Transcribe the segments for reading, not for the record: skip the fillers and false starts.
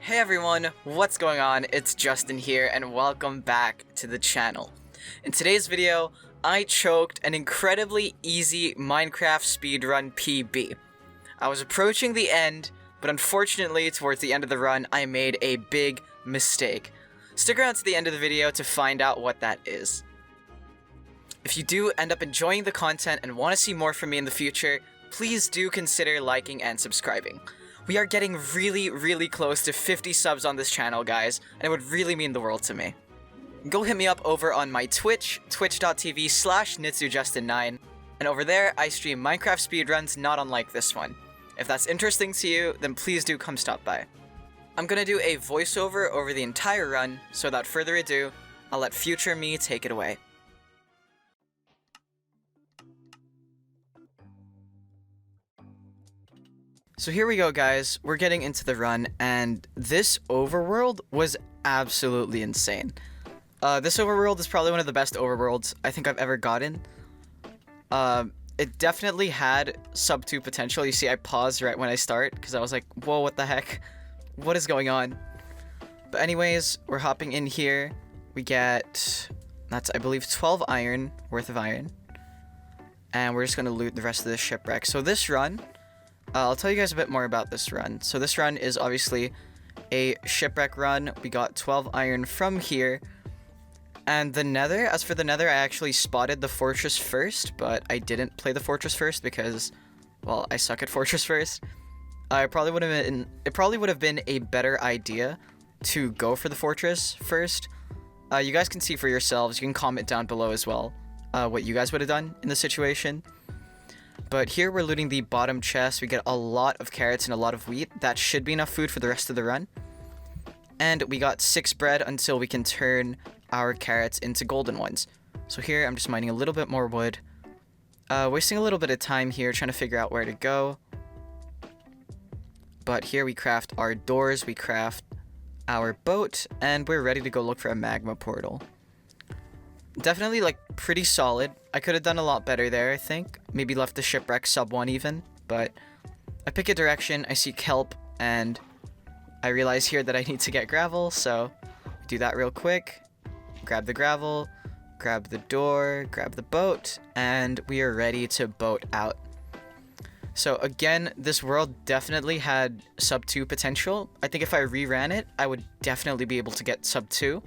Hey everyone, what's going on? It's Justin here and welcome back to the channel. In today's video, I choked an incredibly easy Minecraft Speedrun PB. I was approaching the end, but unfortunately towards the end of the run, I made a big mistake. Stick around to the end of the video to find out what that is. If you do end up enjoying the content and want to see more from me in the future, please do consider liking and subscribing. We are getting really close to 50 subs on this channel, guys, and it would really mean the world to me. Go hit me up over on my Twitch, twitch.tv/nitsujustin9, and over there I stream Minecraft speedruns not unlike this one. If that's interesting to you, then please do come stop by. I'm gonna do a voiceover over the entire run, so without further ado, I'll let future me take it away. So here we go, guys. We're getting into the run, and this overworld was absolutely insane. This overworld is probably one of the best overworlds I think I've ever gotten. It definitely had sub 2 potential. You see, I paused right when I start, because I was like, whoa, what the heck? What is going on? But anyways, we're hopping in here. We get, that's, I believe, 12 iron worth of iron. And we're just going to loot the rest of the shipwreck. So this run... I'll tell you guys a bit more about this run. So this run is obviously a shipwreck run. We got 12 iron from here. And the Nether, as for the Nether, I actually spotted the fortress first, but I didn't play the fortress first because, well, I suck at fortress first. It probably would have been a better idea to go for the fortress first. You guys can see for yourselves. You can comment down below as well what you guys would have done in the situation. But here we're looting the bottom chest. We get a lot of carrots and a lot of wheat. That should be enough food for the rest of the run. And we got 6 bread until we can turn our carrots into golden ones. So here I'm just mining a little bit more wood. Wasting a little bit of time here trying to figure out where to go. But here we craft our doors, we craft our boat, and we're ready to go look for a magma portal. Definitely, like, pretty solid. I could have done a lot better there, I think. Maybe left the shipwreck sub 1 even. But I pick a direction, I seek help, and I realize here that I need to get gravel, so do that real quick. Grab the gravel, grab the door, grab the boat, and we are ready to boat out. So again, this world definitely had sub 2 potential. I think if I reran it, I would definitely be able to get sub 2.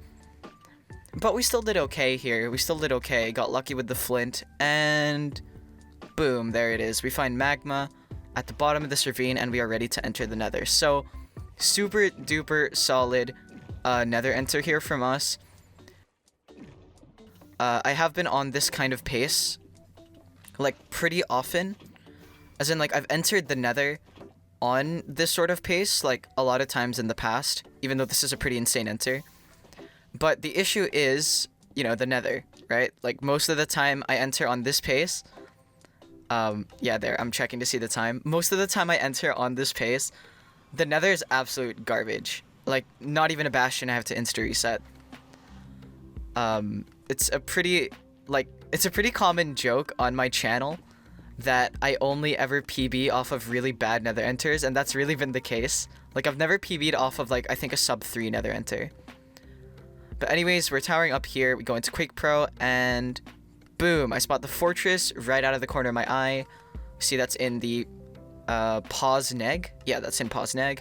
But we still did okay here. We still did okay. Got lucky with the flint. And boom, there it is. We find magma at the bottom of this ravine and we are ready to enter the Nether. So super duper solid Nether enter here from us. I have been on this kind of pace like pretty often. As in, like, I've entered the Nether on this sort of pace like a lot of times in the past. Even though this is a pretty insane enter. But the issue is, you know, the Nether, right? Like, most of the time I enter on this pace. Yeah, there, I'm checking to see the time. Most of the time I enter on this pace, the Nether is absolute garbage. Like, not even a bastion I have to insta-reset. It's a pretty common joke on my channel that I only ever PB off of really bad Nether enters, and that's really been the case. Like, I've never PB'd off of, like, I think a sub 3 Nether enter. But anyways, we're towering up here, we go into Quick Pro, and boom, I spot the fortress right out of the corner of my eye. See, that's in the pause neg. Yeah, that's in pause neg.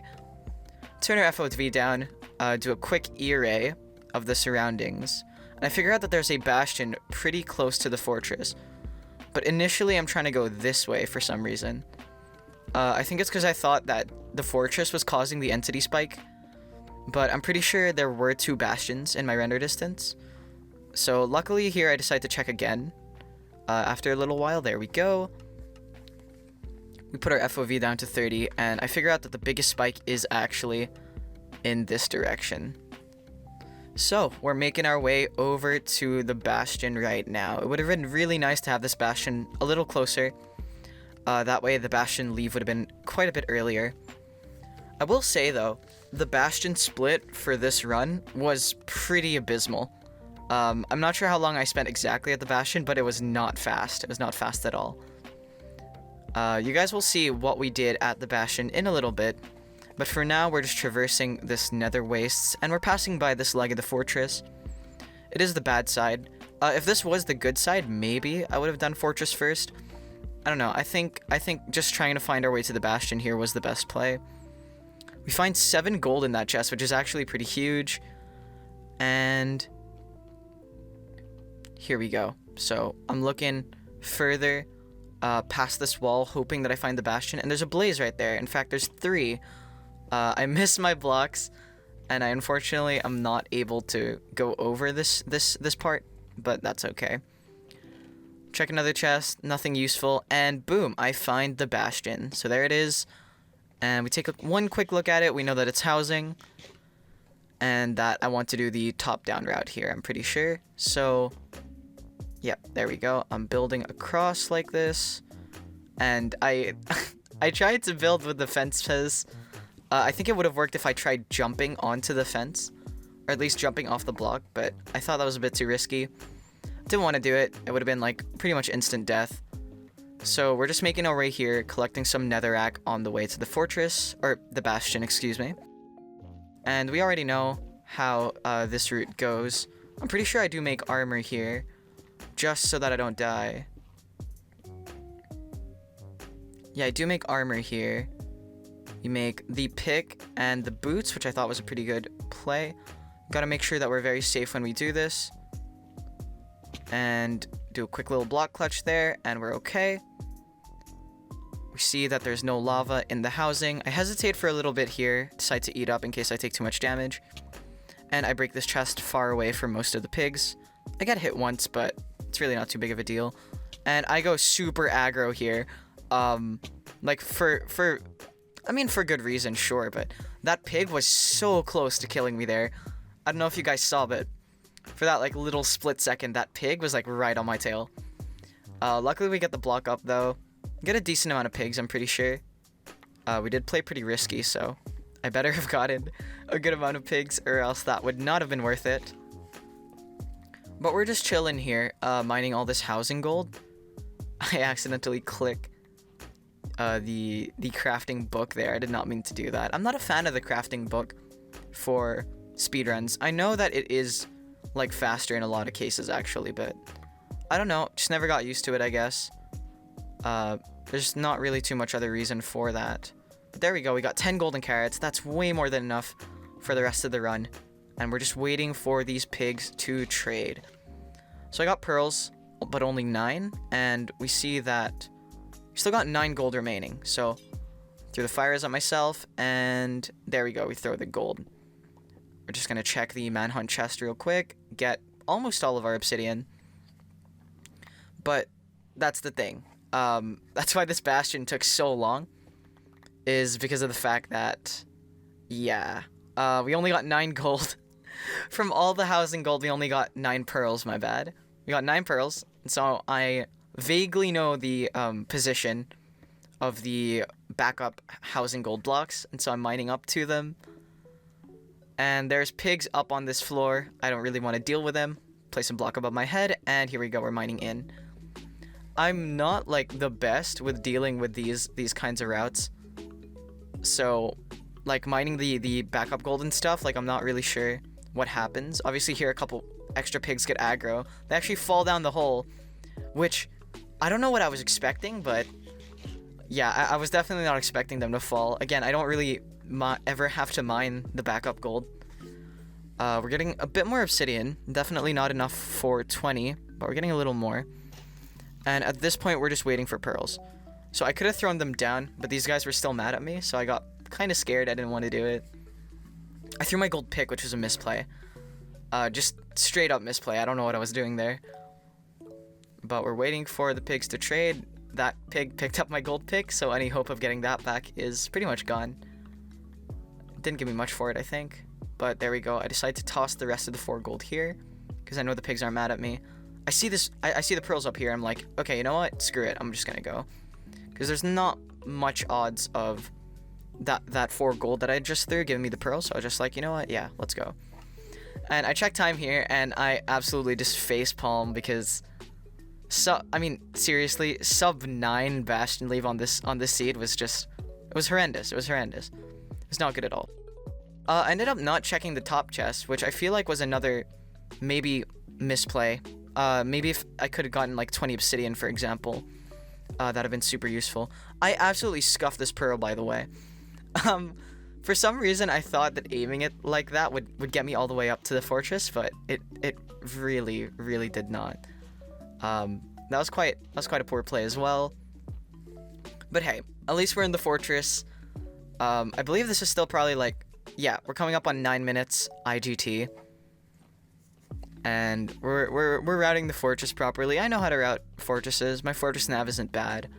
Turn our FOV down, do a quick E-ray of the surroundings, and I figure out that there's a bastion pretty close to the fortress. But initially, I'm trying to go this way for some reason. I think it's because I thought that the fortress was causing the entity spike. But I'm pretty sure there were 2 bastions in my render distance. So luckily here I decide to check again. After a little while, there we go. We put our FOV down to 30 and I figure out that the biggest spike is actually in this direction. So we're making our way over to the bastion right now. It would have been really nice to have this bastion a little closer. That way the bastion leave would have been quite a bit earlier. I will say though, the bastion split for this run was pretty abysmal. I'm not sure how long I spent exactly at the bastion, but it was not fast. It was not fast at all. You guys will see what we did at the bastion in a little bit. But for now, we're just traversing this nether wastes, and we're passing by this leg of the fortress. It is the bad side. If this was the good side, maybe I would have done fortress first. I don't know. I think just trying to find our way to the bastion here was the best play. We find 7 gold in that chest, which is actually pretty huge. And here we go. So I'm looking further past this wall, hoping that I find the bastion. And there's a blaze right there. In fact, there's 3. I missed my blocks, and I unfortunately am not able to go over this part, but that's okay. Check another chest, nothing useful, and boom, I find the bastion. So there it is, and we take one quick look at it. We know that it's housing, and that I want to do the top-down route here, I'm pretty sure. So, yep, there we go. I'm building across like this, and I tried to build with the fences. I think it would have worked if I tried jumping onto the fence, or at least jumping off the block, but I thought that was a bit too risky. Didn't want to do it. It would have been like pretty much instant death. So we're just making our way here, collecting some netherrack on the way to the fortress, or the bastion, excuse me. And we already know how this route goes. I'm pretty sure I do make armor here, just so that I don't die. Yeah, I do make armor here. You make the pick and the boots, which I thought was a pretty good play. Gotta make sure that we're very safe when we do this. And do a quick little block clutch there, and we're okay. We see that there's no lava in the housing. I hesitate for a little bit here, decide to eat up in case I take too much damage. And I break this chest far away from most of the pigs. I got hit once, but it's really not too big of a deal. And I go super aggro here. Like for good reason, sure, but that pig was so close to killing me there. I don't know if you guys saw, but for that like little split second, that pig was like right on my tail. Luckily we get the block up though. Get a decent amount of pigs, I'm pretty sure. We did play pretty risky, so I better have gotten a good amount of pigs, or else that would not have been worth it. But we're just chilling here, mining all this housing gold. I accidentally click the crafting book there. I did not mean to do that. I'm not a fan of the crafting book for speedruns. I know that it is like faster in a lot of cases actually, but I don't know, just never got used to it, I guess. There's not really too much other reason for that. But there we go, we got 10 golden carrots. That's way more than enough for the rest of the run, and we're just waiting for these pigs to trade. So I got pearls, but only 9, and we see that we still got 9 gold remaining. So threw the fires at myself, and there we go, we throw the gold. We're just gonna check the manhunt chest real quick, get almost all of our obsidian. But that's the thing. That's why this bastion took so long, is because of the fact that, yeah, we only got 9 gold. From all the housing gold, we only got 9 pearls, my bad. We got 9 pearls, and so I vaguely know the position of the backup housing gold blocks, and so I'm mining up to them. And there's pigs up on this floor. I don't really want to deal with them. Place a block above my head, and here we go, we're mining in. I'm not like the best with dealing with these kinds of routes. So like mining the backup gold and stuff, like I'm not really sure what happens. Obviously here a couple extra pigs get aggro. They actually fall down the hole, which I don't know what I was expecting, but yeah, I was definitely not expecting them to fall. Again, I don't really ever have to mine the backup gold. We're getting a bit more obsidian. Definitely not enough for 20, but we're getting a little more. And at this point, we're just waiting for pearls. So I could have thrown them down, but these guys were still mad at me, so I got kind of scared. I didn't want to do it. I threw my gold pick, which was a misplay. Just straight up misplay. I don't know what I was doing there. But we're waiting for the pigs to trade. That pig picked up my gold pick, so any hope of getting that back is pretty much gone. Didn't give me much for it, I think. But there we go. I decided to toss the rest of the 4 gold here, because I know the pigs aren't mad at me. I see this. I see the pearls up here. I'm like, okay, you know what? Screw it. I'm just gonna go, because there's not much odds of that 4 gold that I just threw giving me the pearls. So I was just like, you know what? Yeah, let's go. And I check time here, and I absolutely just facepalm because, I mean, seriously, sub 9 bastion leave on this seed was just, it was horrendous. It was horrendous. It's not good at all. I ended up not checking the top chest, which I feel like was another maybe misplay. Maybe if I could have gotten like 20 obsidian, for example, that'd have been super useful. I absolutely scuffed this pearl, by the way. For some reason, I thought that aiming it like that would get me all the way up to the fortress, but it really, really did not. That was quite a poor play as well. But hey, at least we're in the fortress. I believe this is still probably like, yeah, we're coming up on 9 minutes IGT. And we're routing the fortress properly. I know how to route fortresses. My fortress nav isn't bad.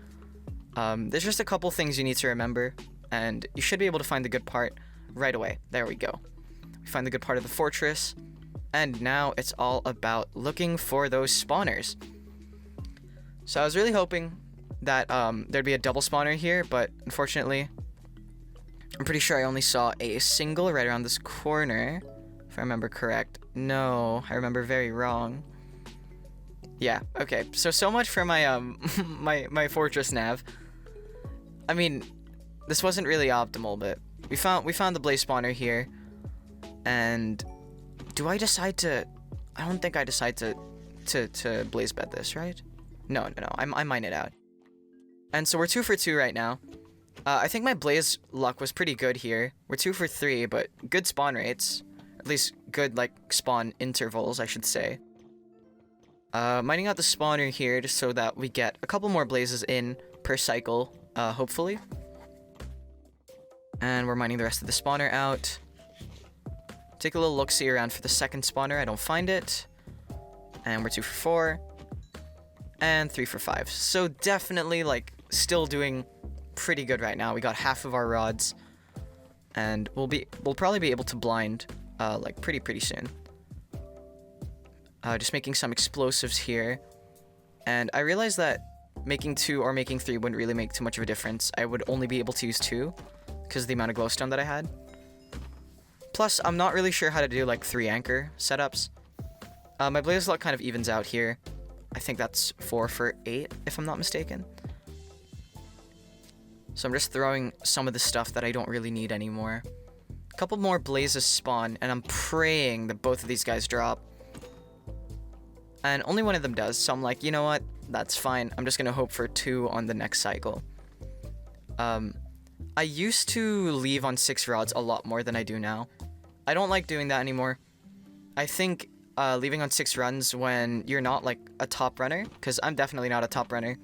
There's just a couple things you need to remember, and you should be able to find the good part right away. There we go. We find the good part of the fortress, and now it's all about looking for those spawners. So I was really hoping that there'd be a double spawner here, but unfortunately, I'm pretty sure I only saw a single right around this corner, if I remember correct. No, I remember very wrong. Yeah, okay. So much for my my fortress nav. I mean, this wasn't really optimal, but we found the blaze spawner here. And do I decide to? I don't think I decide to blaze bed this, right? No. I mine it out. And so we're 2 for 2 right now. I think my blaze luck was pretty good here. We're 2 for 3, but good spawn rates. At least good, like, spawn intervals, I should say. Mining out the spawner here just so that we get a couple more blazes in per cycle, hopefully. And we're mining the rest of the spawner out. Take a little look-see around for the second spawner. I don't find it. And we're 2 for 4. And 3 for 5. So definitely, like, still doing pretty good right now. We got half of our rods. And we'll probably be able to blind, like, pretty soon. Just making some explosives here. And I realized that making 2 or making 3 wouldn't really make too much of a difference. I would only be able to use 2 because of the amount of glowstone that I had. Plus, I'm not really sure how to do, like, 3 anchor setups. My blaze luck kind of evens out here. I think that's 4 for 8, if I'm not mistaken. So I'm just throwing some of the stuff that I don't really need anymore. A couple more blazes spawn, and I'm praying that both of these guys drop. And only one of them does, so I'm like, you know what? That's fine. I'm just gonna hope for 2 on the next cycle. I used to leave on 6 rods a lot more than I do now. I don't like doing that anymore. I think leaving on 6 runs when you're not like a top runner, because I'm definitely not a top runner.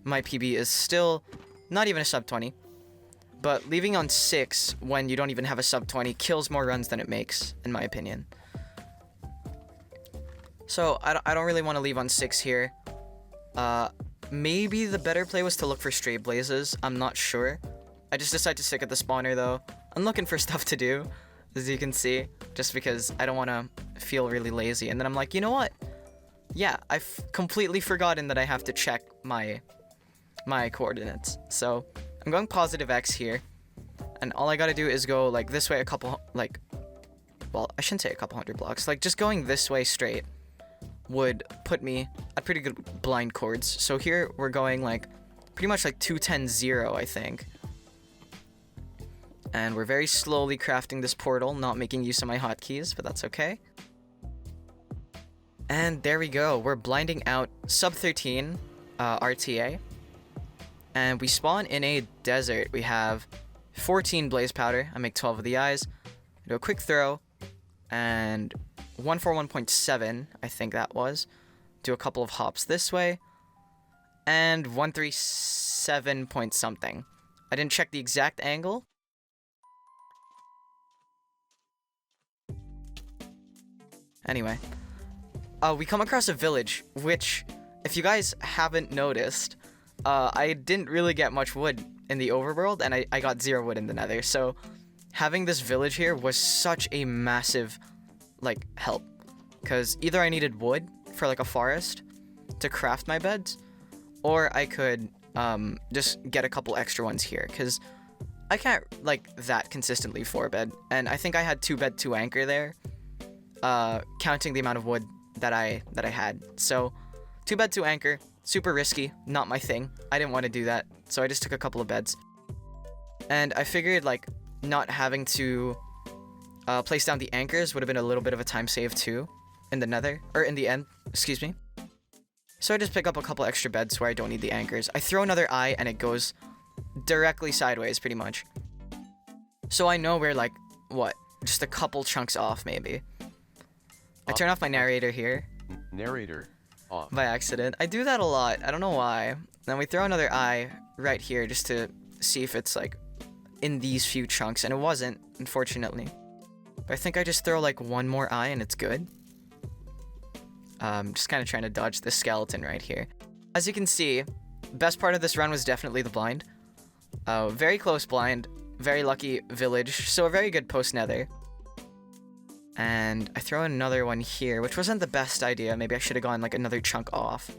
My PB is still not even a sub 20. But leaving on 6 when you don't even have a sub 20 kills more runs than it makes, in my opinion. So I don't really want to leave on 6 here. Maybe the better play was to look for stray blazes. I'm not sure. I just decided to stick at the spawner though. I'm looking for stuff to do, as you can see, just because I don't want to feel really lazy. And then I'm like, you know what? Yeah, I've completely forgotten that I have to check my coordinates. So I'm going positive X here. And all I gotta do is go like this way a couple, like, well, I shouldn't say a couple hundred blocks. Like just going this way straight would put me at pretty good blind chords. So here we're going like pretty much like 210-0, I think. And we're very slowly crafting this portal, not making use of my hotkeys, but that's okay. And there we go. We're blinding out sub 13 RTA. And we spawn in a desert. We have 14 blaze powder. I make 12 of the eyes. Do a quick throw. And 141.7, I think that was. Do a couple of hops this way. And 137 point something. I didn't check the exact angle. Anyway. We come across a village, which, if you guys haven't noticed, I didn't really get much wood in the overworld, and I got 0 wood in the nether. So having this village here was such a massive, like, help. Because either I needed wood for, like, a forest to craft my beds, or I could just get a couple extra ones here. Because I can't, like, that consistently 4-bed. And I think I had 2-bed 2 anchor there, counting the amount of wood that I had. So 2-bed 2 anchor, super risky, not my thing. I didn't want to do that, so I just took a couple of beds. And I figured, like, not having to place down the anchors would have been a little bit of a time save too in the nether, or in the end, excuse me. So I just pick up a couple extra beds where I don't need the anchors. I throw another eye and it goes directly sideways pretty much. So I know we're like, what, just a couple chunks off maybe. I turn off my narrator here. Narrator off. By accident. I do that a lot. I don't know why. Then we throw another eye right here just to see if it's like in these few chunks, and it wasn't, unfortunately. But I think I just throw like one more eye and it's good. Just kind of trying to dodge this skeleton right here. As you can see, best part of this run was definitely the blind. Very close blind, very lucky village, so a very good post nether. And I throw another one here, which wasn't the best idea. Maybe I should have gone like another chunk off.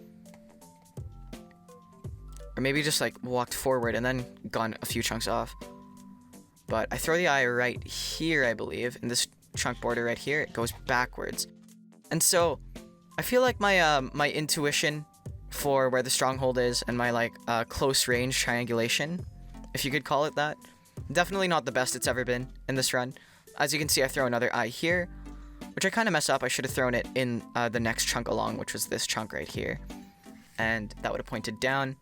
Or maybe just like walked forward and then gone a few chunks off. But I throw the eye right here, I believe, in this chunk border right here. It goes backwards. And so I feel like my my intuition for where the stronghold is and my like close range triangulation, if you could call it that, definitely not the best it's ever been in this run. As you can see, I throw another eye here, which I kind of mess up. I should have thrown it in the next chunk along, which was this chunk right here. And that would have pointed down.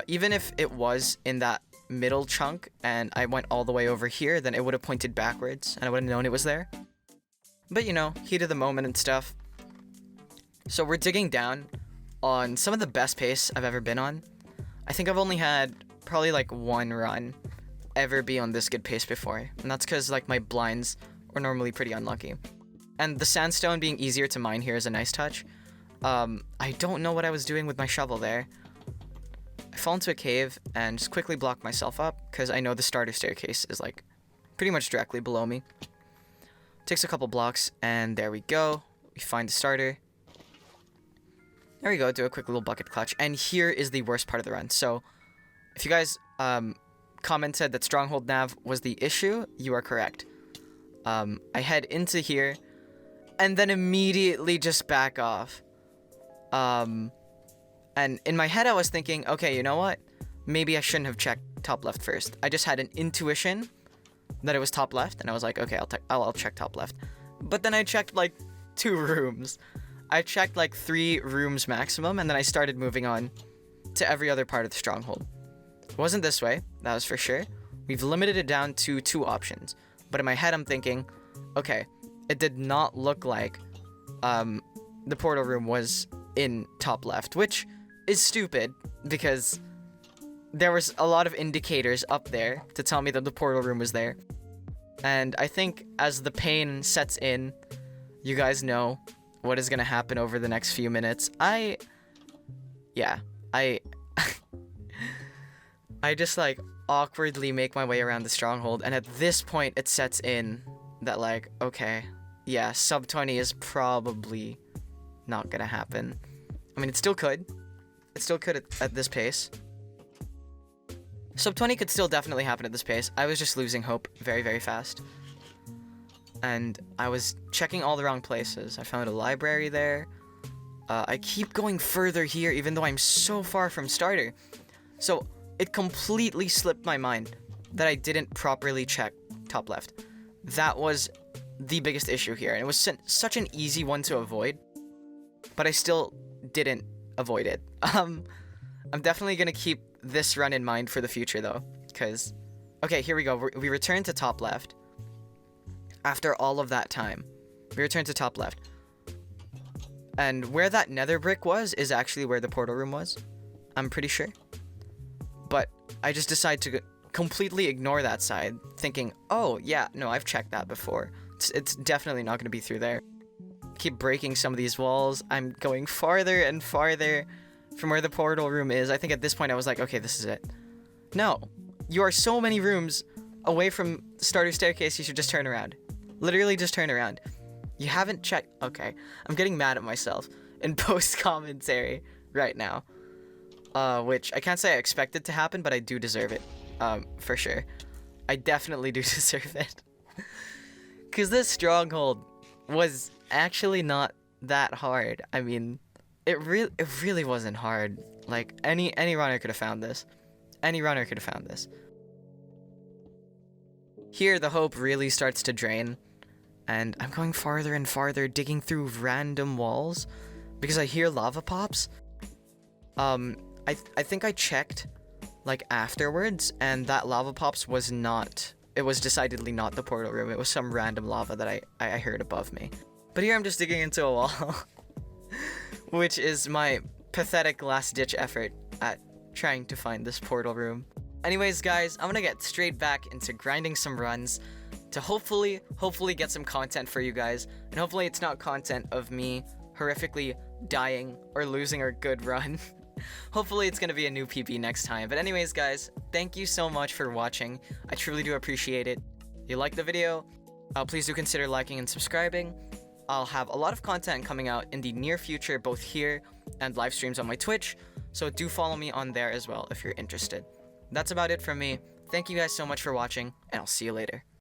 Even if it was in that middle chunk and I went all the way over here, then it would have pointed backwards and I would have known it was there. But you know, heat of the moment and stuff. So we're digging down on some of the best pace I've ever been on. I think I've only had probably like one run ever be on this good pace before, and that's because like my blinds were normally pretty unlucky. And the sandstone being easier to mine here is a nice touch. I don't know what I was doing with my shovel there. I fall into a cave and just quickly block myself up because I know the starter staircase is like pretty much directly below me. Takes a couple blocks and there we go. We find the starter. There we go, do a quick little bucket clutch. And here is the worst part of the run. So if you guys commented that Stronghold nav was the issue, you are correct. I head into here and then immediately just back off. And in my head I was thinking, okay, you know what? Maybe I shouldn't have checked top left first. I just had an intuition that it was top left, and I was like, okay, I'll check top left. But then I checked like 2 rooms. I checked like 3 rooms maximum, and then I started moving on to every other part of the stronghold. It wasn't this way, that was for sure. We've limited it down to 2 options. But in my head I'm thinking, okay, it did not look like the portal room was in top left, which is stupid because there was a lot of indicators up there to tell me that the portal room was there. And I think as the pain sets in, you guys know what is going to happen over the next few minutes. I just like awkwardly make my way around the stronghold, and at this point it sets in that like, okay, yeah, sub 20 is probably not gonna happen. I mean, it still could at this pace. Sub 20 could still definitely happen at this pace. I was just losing hope very, very fast. And I was checking all the wrong places. I found a library there. I keep going further here even though I'm so far from starter. So it completely slipped my mind that I didn't properly check top left. That was the biggest issue here, and it was such an easy one to avoid, but I still didn't avoid it. I'm definitely gonna keep this run in mind for the future though, because, okay, here we go. We return to top left. After all of that time, we return to top left. And where that nether brick was is actually where the portal room was. I'm pretty sure. But I just decide to completely ignore that side, thinking, oh, yeah, no, I've checked that before. It's definitely not going to be through there. Keep breaking some of these walls. I'm going farther and farther from where the portal room is. I think at this point I was like, okay, this is it. No. You are so many rooms away from the starter staircase, you should just turn around. Literally just turn around. You haven't checked. Okay, I'm getting mad at myself in post-commentary right now. Which I can't say I expected to happen, but I do deserve it. For sure. I definitely do deserve it. Because this stronghold was actually not that hard. I mean, it really wasn't hard. Like, any runner could have found this. Any runner could have found this. Here, the hope really starts to drain, and I'm going farther and farther, digging through random walls, because I hear lava pops. I think I checked, like, afterwards, and that lava pops was not, it was decidedly not the portal room. It was some random lava that I heard above me. But here I'm just digging into a wall, which is my pathetic last-ditch effort at trying to find this portal room. Anyways, guys, I'm gonna get straight back into grinding some runs to hopefully get some content for you guys, and hopefully it's not content of me horrifically dying or losing a good run. Hopefully it's gonna be a new PB next time. But anyways, guys, thank you so much for watching. I truly do appreciate it. If you like the video, please do consider liking and subscribing. I'll have a lot of content coming out in the near future, both here and live streams on my Twitch, so do follow me on there as well if you're interested. That's about it from me. Thank you guys so much for watching, and I'll see you later.